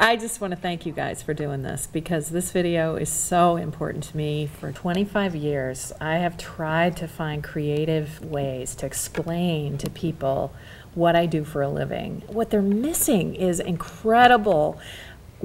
I just want to thank you guys for doing this, because this video is so important to me. For 25 years, I have tried to find creative ways to explain to people what I do for a living. What they're missing is incredible,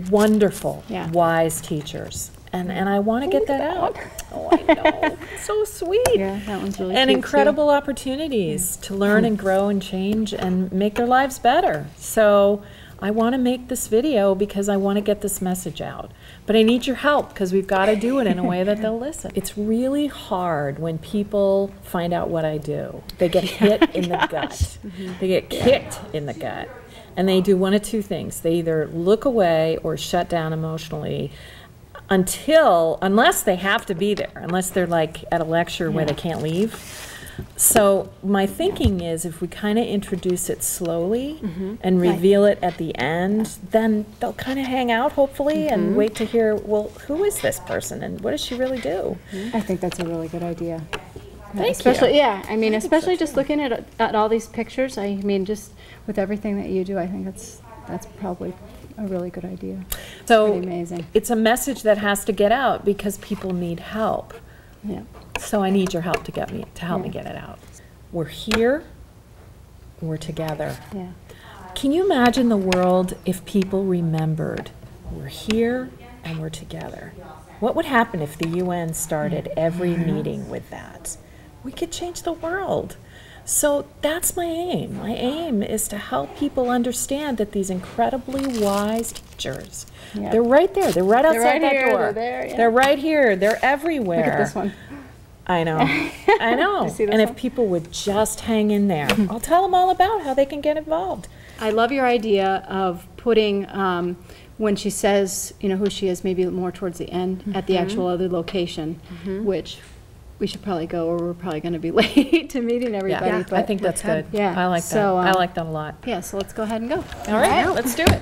wonderful, wise teachers. And I want to get that out. Oh, I know. So sweet. Yeah, that one's really And cute incredible too. Opportunities to learn and grow and change and make their lives better. So I want to make this video because I want to get this message out. But I need your help, because we've got to do it in a way that they'll listen. It's really hard when people find out what I do. They get hit in the gut. They get kicked in the gut. And they do one of two things. They either look away or shut down emotionally, unless they have to be there, unless they're like at a lecture where they can't leave. So my thinking is, if we kind of introduce it slowly and reveal it at the end, then they'll kind of hang out, hopefully, and wait to hear, well, who is this person and what does she really do? I think that's a really good idea. Thank you. Yeah, I mean, especially just looking at all these pictures, I mean, just with everything that you do, I think that's probably a really good idea. So pretty amazing. It's a message that has to get out because people need help. Yeah. So I need your help to help me get it out. We're here, we're together. Yeah. Can you imagine the world if people remembered we're here and we're together? What would happen if the UN started every meeting with that? We could change the world. So that's my aim. My aim is to help people understand that these incredibly wise teachers, they're right there. They're right outside that door. They're there, yeah. They're right here. They're everywhere. Look at this one. I know. I know. And if people would just hang in there, I'll tell them all about how they can get involved. I love your idea of putting, when she says, you know, who she is, maybe more towards the end, at the actual other location, which we should probably go, or we're probably going to be late to meeting everybody. Yeah, but I think that's good. Yeah. I like that. So, I like that a lot. Yeah, so let's go ahead and go. All right, let's do it.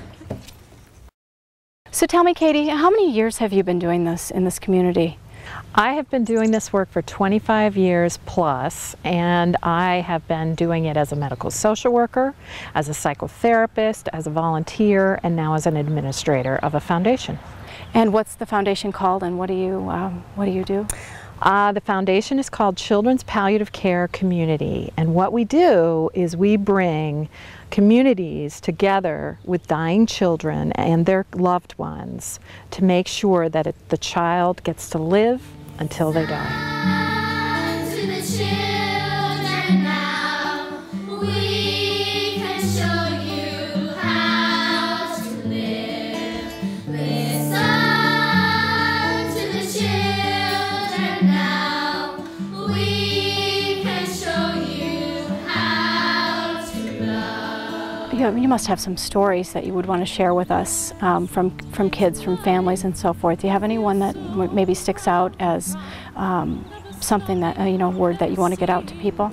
So tell me, Katie, how many years have you been doing this in this community? I have been doing this work for 25 years plus, and I have been doing it as a medical social worker, as a psychotherapist, as a volunteer, and now as an administrator of a foundation. And what's the foundation called, and what do you do? The foundation is called Children's Palliative Care Community, and what we do is we bring communities together with dying children and their loved ones to make sure that the child gets to live until they die. To the children now, we can show you how to live. Listen to the children now, we can show you how to love. You must have some stories that you would want to share with us from kids, from families, and so forth. Do you have anyone that maybe sticks out as something that, a word that you want to get out to people?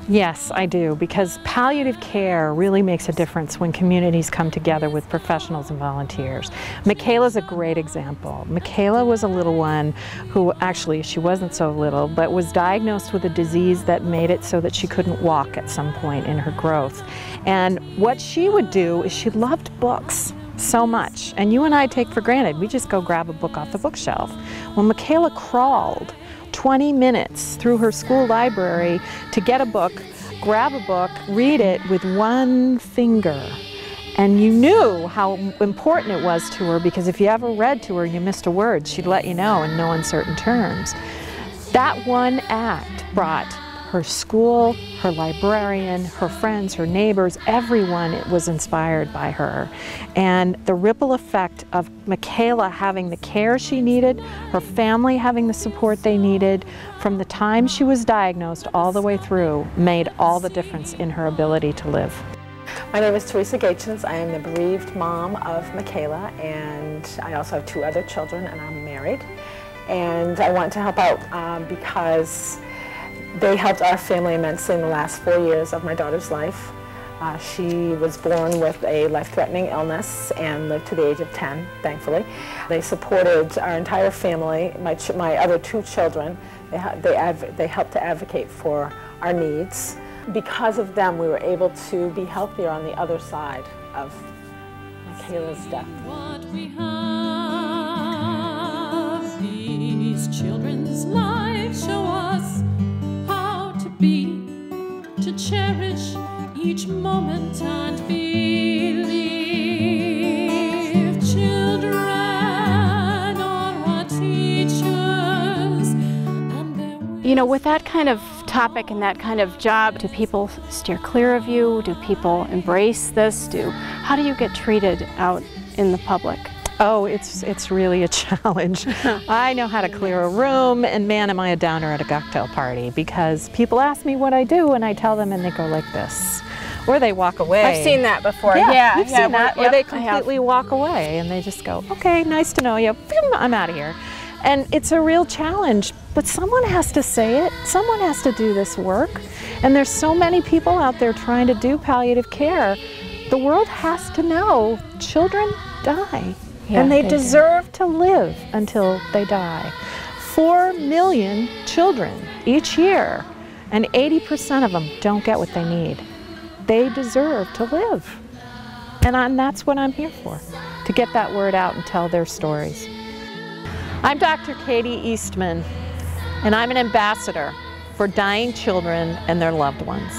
Yes, I do, because palliative care really makes a difference when communities come together with professionals and volunteers. Michaela's a great example. Michaela was a little one who, actually, she wasn't so little, but was diagnosed with a disease that made it so that she couldn't walk at some point in her growth. And what she would do is she loved books so much, and you and I take for granted, we just go grab a book off the bookshelf. Well, Michaela crawled 20 minutes through her school library to get a book, grab a book, read it with one finger. And you knew how important it was to her, because if you ever read to her and you missed a word, she'd let you know in no uncertain terms. That one act brought her school, her librarian, her friends, her neighbors, everyone was inspired by her. And the ripple effect of Michaela having the care she needed, her family having the support they needed, from the time she was diagnosed all the way through, made all the difference in her ability to live. My name is Teresa Gatchins. I am the bereaved mom of Michaela, and I also have 2 other children, and I'm married. And I want to help out because they helped our family immensely in the last 4 years of my daughter's life. She was born with a life-threatening illness and lived to the age of 10, thankfully. They supported our entire family, my other 2 children. They helped to advocate for our needs. Because of them, we were able to be healthier on the other side of Michaela's death. What we have, these children's lives show us how to be, to cherish each moment and believe. Children are our teachers, and You know, with that kind of topic and that kind of job, do people steer clear of you? Do people embrace this? How do you get treated out in the public? Oh, it's really a challenge. I know how to clear a room, and man, am I a downer at a cocktail party, because people ask me what I do, and I tell them, and they go like this, or they walk away. I've seen that before. Yeah, you've seen that. Or Yep, they I have. completely walk away, and they just go, okay, nice to know you. Boom, I'm out of here. And it's a real challenge, but someone has to say it. Someone has to do this work. And there's so many people out there trying to do palliative care. The world has to know children die. Yeah, and they they deserve to live until they die. 4 million children each year, and 80% of them don't get what they need. They deserve to live. And that's what I'm here for, to get that word out and tell their stories. I'm Dr. Katie Eastman, and I'm an ambassador for dying children and their loved ones.